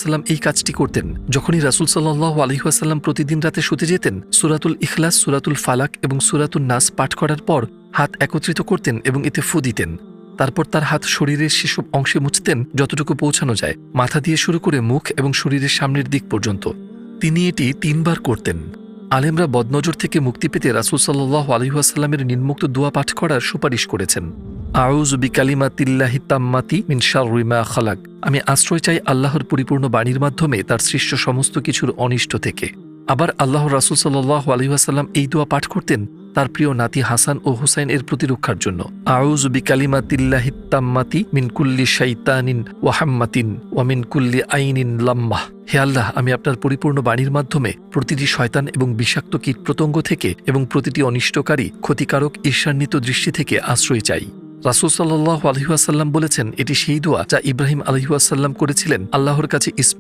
আলাইহাসাল্লাম এই কাজটি করতেন। যখনই রাসূল সাল্লাল্লাহু আলাইহি ওয়াসাল্লাম প্রতিদিন রাতে শুতে যেতেন, সূরাতুল ইখলাস, সূরাতুল ফালাক এবং সূরাতুন নাস পাঠ করার পর হাত একত্রিত করতেন এবং এতে ফু দিতেন। তারপর তার হাত শরীরের সেসব অংশে মুছতেন যতটুকু পৌঁছানো যায়, মাথা দিয়ে শুরু করে মুখ এবং শরীরের সামনের দিক পর্যন্ত। তিনি এটি 3 বার করতেন। আলেমরা বদনজর থেকে মুক্তি পেতে রাসূল সাল্লাল্লাহু আলাইহি ওয়াসাল্লামের নিম্নোক্ত দোয়া পাঠ করার সুপারিশ করেছেন। আউযু বিকালিমাতিল্লাহি তাম্মাতি মিন শাররি মা খালাক। আমি আশ্রয় চাই আল্লাহর পরিপূর্ণ বাণীর মাধ্যমে তার সৃষ্ট সমস্ত কিছুর অনিষ্ট থেকে। আবার আল্লাহর রাসূল সাল্লাল্লাহু আলাইহি ওয়াসাল্লাম এই দোয়া পাঠ করতেন তার প্রিয় নাতি হাসান ও হুসাইন এর প্রতিরক্ষার জন্য। আউযু বিকালিমাতিল্লাহি তাম্মাতি মিন কুল্লি শাইতানিন ওয়া হাম্মাতিন ওয়া মিন কুল্লি আইনিন লাম্মাহ। হে আল্লাহ, আমি আপনার পরিপূর্ণ বাণীর মাধ্যমে প্রতিটি শয়তান এবং বিষাক্ত কীটপতঙ্গ থেকে এবং প্রতিটি অনিষ্টকারী ক্ষতিকারক ঈর্ষান্বিত দৃষ্টি থেকে আশ্রয় চাই। রাসূল সাল্লাল্লাহু আলাইহি ওয়াসাল্লাম বলেছেন, এটি সেই দোয়া যা ইব্রাহিম আলাইহিস সালাম করেছিলেন আল্লাহর কাছে